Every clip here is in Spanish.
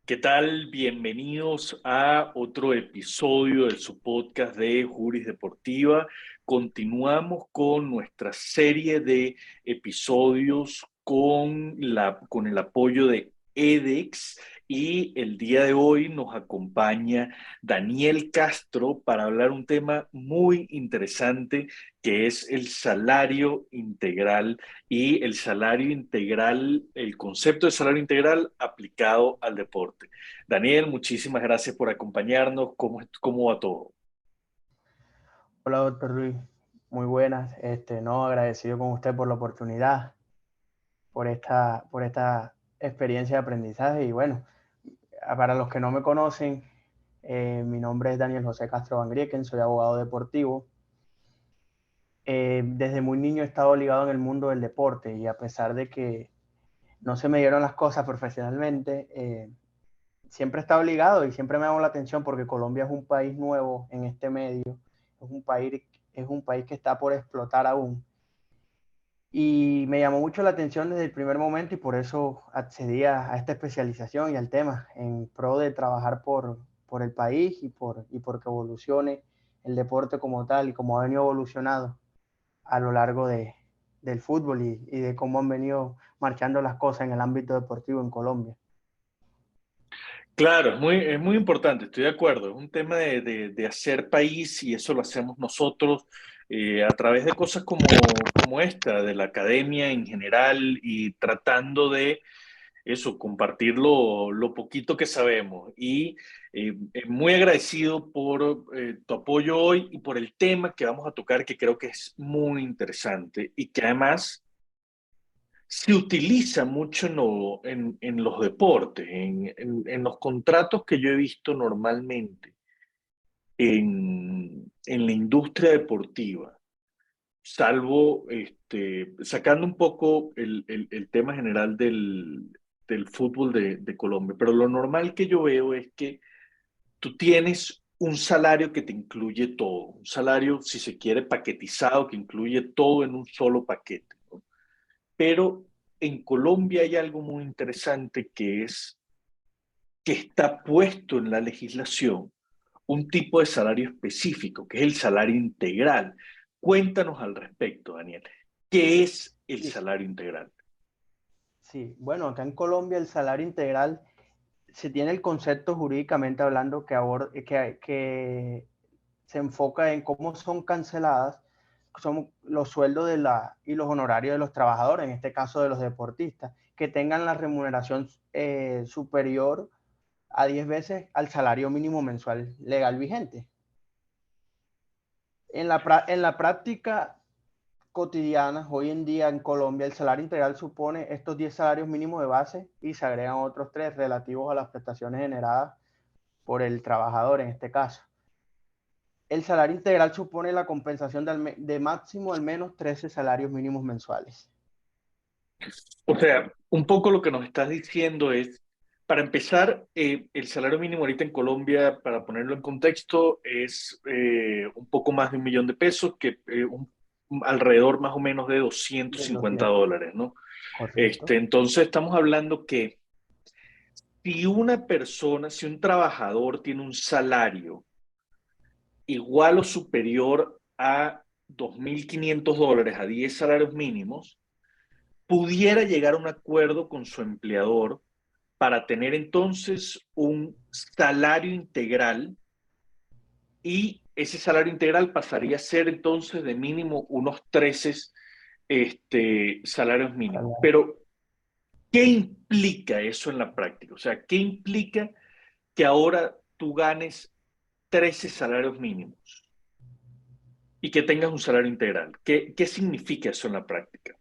¿Qué tal? Bienvenidos a otro episodio de su podcast de Juris Deportiva. Continuamos con nuestra serie de episodios con el apoyo de edX y el día de hoy nos acompaña Daniel Castro para hablar un tema muy interesante que es el salario integral y el salario integral, el concepto de salario integral aplicado al deporte. Daniel, muchísimas gracias por acompañarnos. ¿Cómo va todo? Hola, doctor Luis. Muy buenas. No, agradecido con usted por la oportunidad, por esta experiencia de aprendizaje. Y bueno, para los que no me conocen, mi nombre es Daniel José Castro Van Grieken, soy abogado deportivo. Desde muy niño he estado ligado en el mundo del deporte y a pesar de que no se me dieron las cosas profesionalmente, siempre he estado ligado y siempre me llamó la atención porque Colombia es un país nuevo en este medio, es un país que está por explotar aún. Y me llamó mucho la atención desde el primer momento y por eso accedí a esta especialización y al tema en pro de trabajar por el país y por que evolucione el deporte como tal y como ha venido evolucionado a lo largo del fútbol y de cómo han venido marchando las cosas en el ámbito deportivo en Colombia. Claro, es muy importante, estoy de acuerdo. Es un tema de hacer país y eso lo hacemos nosotros a través de cosas como esta, de la academia en general y tratando de eso, compartir lo poquito que sabemos. Y muy agradecido por tu apoyo hoy y por el tema que vamos a tocar, que creo que es muy interesante y que además se utiliza mucho en los deportes, en los contratos que yo he visto normalmente en la industria deportiva, salvo sacando un poco el tema general del fútbol de Colombia. Pero lo normal que yo veo es que tú tienes un salario que te incluye todo, un salario, si se quiere, paquetizado, que incluye todo en un solo paquete, ¿no? Pero en Colombia hay algo muy interesante que es que está puesto en la legislación un tipo de salario específico, que es el salario integral. Cuéntanos al respecto, Daniel. ¿Qué es el Sí, salario integral? sí. Bueno, acá en Colombia el salario integral se tiene el concepto jurídicamente hablando que se enfoca en cómo son canceladas son los sueldos y los honorarios de los trabajadores, en este caso de los deportistas, que tengan la remuneración superior a 10 veces al salario mínimo mensual legal vigente. En la práctica cotidiana, hoy en día en Colombia, el salario integral supone estos 10 salarios mínimos de base y se agregan otros 3 relativos a las prestaciones generadas por el trabajador en este caso. El salario integral supone la compensación de máximo al menos 13 salarios mínimos mensuales. O sea, un poco lo que nos estás diciendo es, para empezar, el salario mínimo ahorita en Colombia, para ponerlo en contexto, es un poco más de 1 millón de pesos, que alrededor más o menos de doscientos De cincuenta 200, dólares, ¿no? correcto. Entonces estamos hablando que si una persona, si un trabajador tiene un salario igual o superior a 2.500 dólares, a 10 salarios mínimos, pudiera llegar a un acuerdo con su empleador para tener entonces un salario integral y ese salario integral pasaría a ser entonces de mínimo unos 13 salarios mínimos. Pero, ¿qué implica eso en la práctica? O sea, ¿qué implica que ahora tú ganes 13 salarios mínimos y que tengas un salario integral? ¿Qué significa eso en la práctica?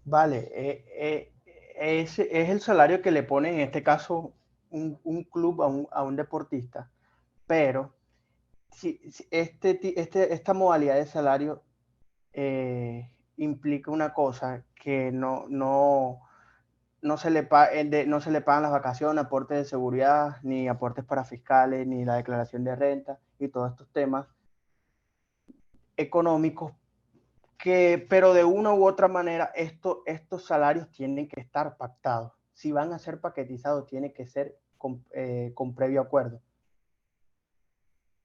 Vale, es el salario que le pone en este caso un club a un deportista, pero si esta modalidad de salario implica una cosa que no se le pagan las vacaciones, aportes de seguridad, ni aportes para fiscales, ni la declaración de renta y todos estos temas económicos pero de una u otra manera estos salarios tienen que estar pactados. si van a ser paquetizados, tiene que ser con previo acuerdo.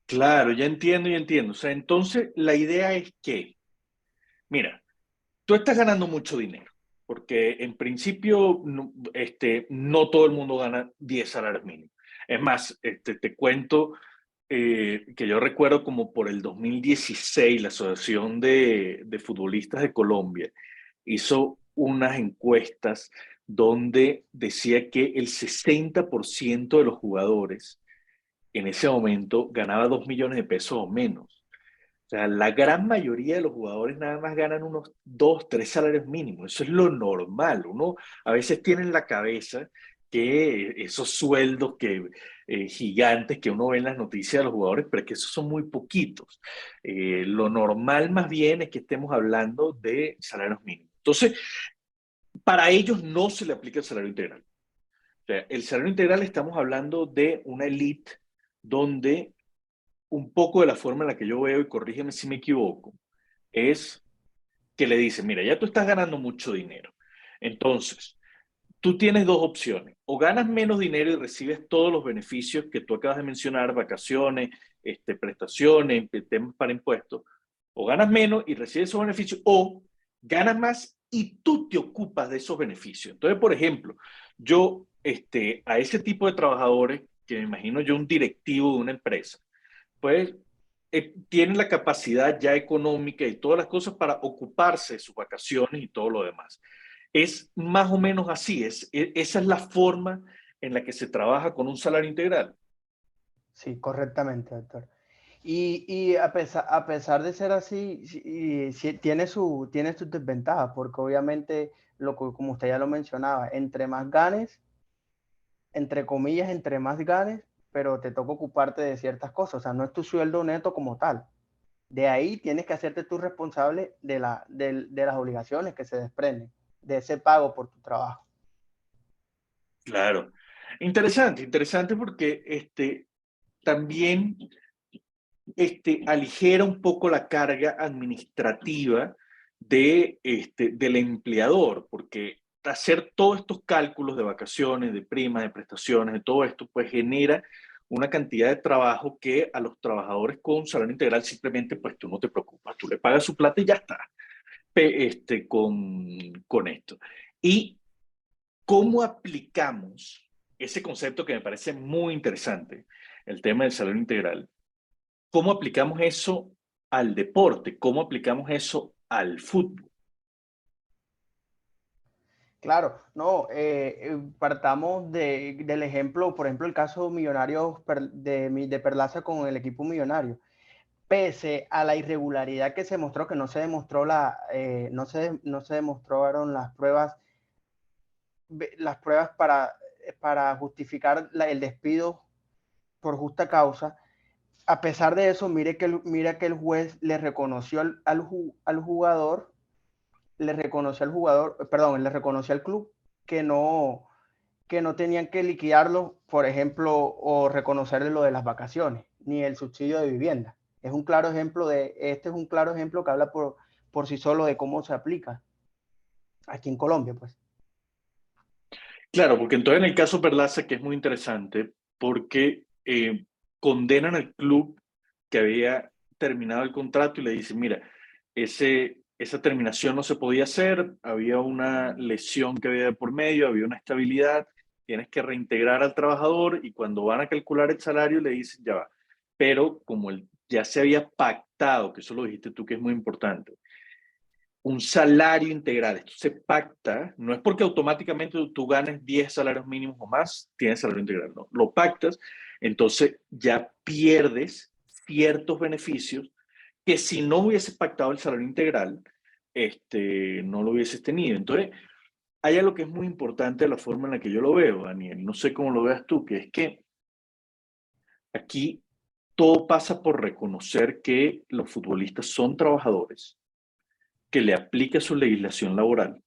Claro, ya entiendo, ya entiendo. O sea, entonces la idea es que, mira, tú estás ganando mucho dinero, porque en principio no, no todo el mundo gana 10 salarios mínimos. Es más, te cuento que yo recuerdo como por el 2016 la Asociación de Futbolistas de Colombia hizo unas encuestas donde decía que el 60% de los jugadores en ese momento ganaba 2 millones de pesos o menos. O sea, la gran mayoría de los jugadores nada más ganan unos 2, 3 salarios mínimos. Eso es lo normal. Uno a veces tiene en la cabeza que esos sueldos gigantes que uno ve en las noticias de los jugadores, pero es que esos son muy poquitos. Lo normal más bien es que estemos hablando de salarios mínimos. Entonces, para ellos no se le aplica el salario integral. O sea, el salario integral estamos hablando de una elite donde un poco de la forma en la que yo veo, y corrígeme si me equivoco, es que le dicen, mira, ya tú estás ganando mucho dinero. Entonces, tú tienes dos opciones. O ganas menos dinero y recibes todos los beneficios que tú acabas de mencionar, vacaciones, prestaciones, temas para impuestos. O ganas menos y recibes esos beneficios. O ganas más y tú te ocupas de esos beneficios. Entonces, por ejemplo, yo a ese tipo de trabajadores, que me imagino yo un directivo de una empresa, pues tienen la capacidad ya económica y todas las cosas para ocuparse de sus vacaciones y todo lo demás. Es más o menos así, esa es la forma en la que se trabaja con un salario integral. Sí, correctamente, doctor. Y a pesar de ser así, sí, tiene sus desventajas, porque obviamente, como usted ya lo mencionaba, entre más ganes, entre comillas, entre más ganes, pero te toca ocuparte de ciertas cosas, o sea, no es tu sueldo neto como tal. De ahí tienes que hacerte tú responsable de las obligaciones que se desprenden, de ese pago por tu trabajo. Claro. Interesante, interesante porque también aligera un poco la carga administrativa del empleador, porque hacer todos estos cálculos de vacaciones, de primas, de prestaciones, de todo esto, pues genera una cantidad de trabajo que a los trabajadores con salario integral simplemente, pues tú no te preocupas, tú le pagas su plata y ya está, con esto. ¿Y cómo aplicamos ese concepto que me parece muy interesante, el tema del salario integral? ¿Cómo aplicamos eso al deporte? ¿Cómo aplicamos eso al fútbol? Claro, no, partamos del ejemplo, por ejemplo, el caso millonario de Perlaza con el equipo millonario. Pese a la irregularidad que se mostró, que no se demostró no se demostraron las pruebas para justificar el despido por justa causa. A pesar de eso, mire que el juez le reconoció al jugador, perdón, le reconoció al club que que no tenían que liquidarlo, por ejemplo, o reconocerle lo de las vacaciones, ni el subsidio de vivienda. Este es un claro ejemplo que habla por sí solo de cómo se aplica aquí en Colombia, pues. Claro, porque entonces en el caso Perlaza, que es muy interesante, porque condenan al club que había terminado el contrato y le dicen, mira, esa terminación no se podía hacer, había una lesión que había de por medio, había una estabilidad, tienes que reintegrar al trabajador y cuando van a calcular el salario le dicen, ya va, pero como ya se había pactado, que eso lo dijiste tú que es muy importante, un salario integral. Esto se pacta, no es porque automáticamente tú ganes 10 salarios mínimos o más, tienes salario integral, no. Lo pactas, entonces ya pierdes ciertos beneficios que si no hubieses pactado el salario integral, no lo hubieses tenido. Entonces, hay algo que es muy importante de la forma en la que yo lo veo, Daniel. No sé cómo lo veas tú, que es que aquí todo pasa por reconocer que los futbolistas son trabajadores, que le aplica su legislación laboral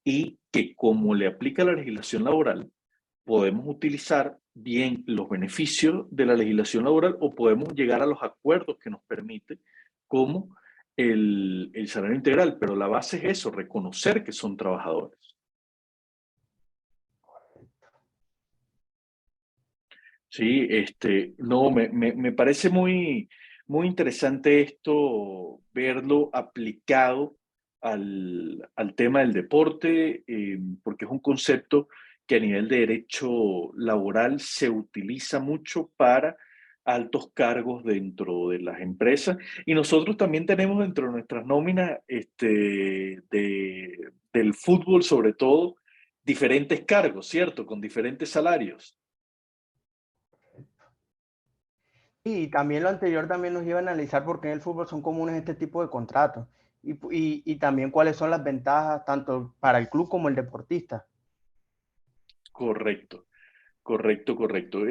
y que como le aplica la legislación laboral, podemos utilizar bien los beneficios de la legislación laboral o podemos llegar a los acuerdos que nos permite como el salario integral, pero la base es eso, reconocer que son trabajadores. Sí, no, me parece muy interesante esto, verlo aplicado al tema del deporte, porque es un concepto que a nivel de derecho laboral se utiliza mucho para altos cargos dentro de las empresas. Y nosotros también tenemos dentro de nuestras nóminas del fútbol, sobre todo, diferentes cargos, ¿cierto? Con diferentes salarios. Y también lo anterior también nos iba a analizar por qué en el fútbol son comunes este tipo de contratos y también cuáles son las ventajas tanto para el club como el deportista. Correcto, correcto, correcto.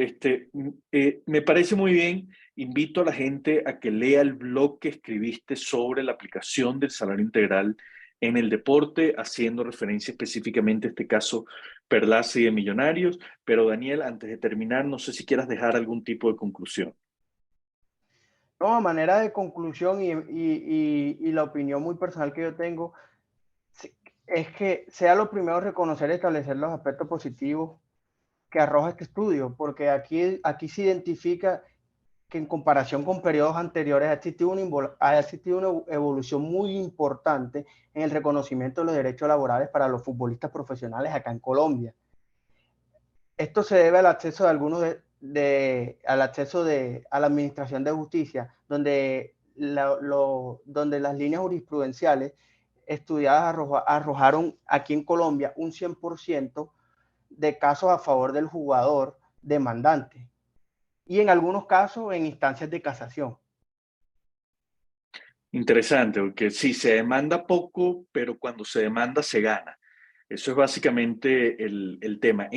Me parece muy bien. Invito a la gente a que lea el blog que escribiste sobre la aplicación del salario integral en el deporte, haciendo referencia específicamente a este caso Perlaza y de Millonarios. Pero Daniel, antes de terminar, no sé si quieras dejar algún tipo de conclusión. No, a manera de conclusión y la opinión muy personal que yo tengo, es que sea lo primero reconocer y establecer los aspectos positivos que arroja este estudio, porque aquí se identifica que en comparación con periodos anteriores ha existido una evolución muy importante en el reconocimiento de los derechos laborales para los futbolistas profesionales acá en Colombia. Esto se debe al acceso de algunos al acceso a la administración de justicia, donde las líneas jurisprudenciales estudiadas arrojaron aquí en Colombia un 100% de casos a favor del jugador demandante y en algunos casos en instancias de casación. Interesante, porque sí, se demanda poco, pero cuando se demanda se gana. Eso es básicamente el tema.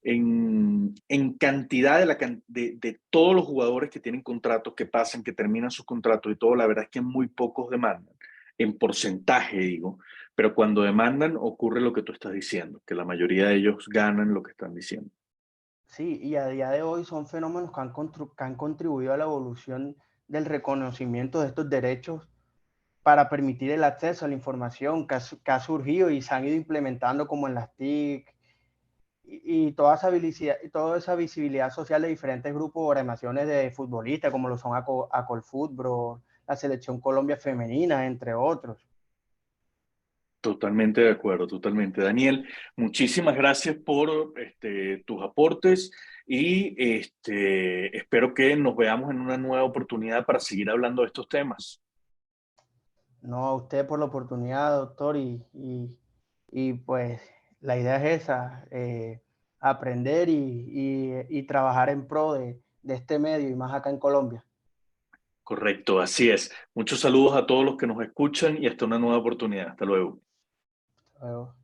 En cantidad de todos los jugadores que tienen contratos, que pasan, que terminan sus contratos y todo, la verdad es que muy pocos demandan, en porcentaje digo, pero cuando demandan ocurre lo que tú estás diciendo, que la mayoría de ellos ganan lo que están diciendo. Sí, y a día de hoy son fenómenos que han contribuido a la evolución del reconocimiento de estos derechos para permitir el acceso a la información que ha surgido y se han ido implementando como en las TIC y toda esa visibilidad social de diferentes grupos o organizaciones de futbolistas como lo son Acolfutbol, la Selección Colombia Femenina, entre otros. Totalmente de acuerdo, totalmente. Daniel, muchísimas gracias por tus aportes y espero que nos veamos en una nueva oportunidad para seguir hablando de estos temas. No a usted por la oportunidad, doctor, y pues la idea es esa, aprender y trabajar en pro de este medio y más acá en Colombia. Correcto, así es. Muchos saludos a todos los que nos escuchan y hasta una nueva oportunidad. Hasta luego. Luego.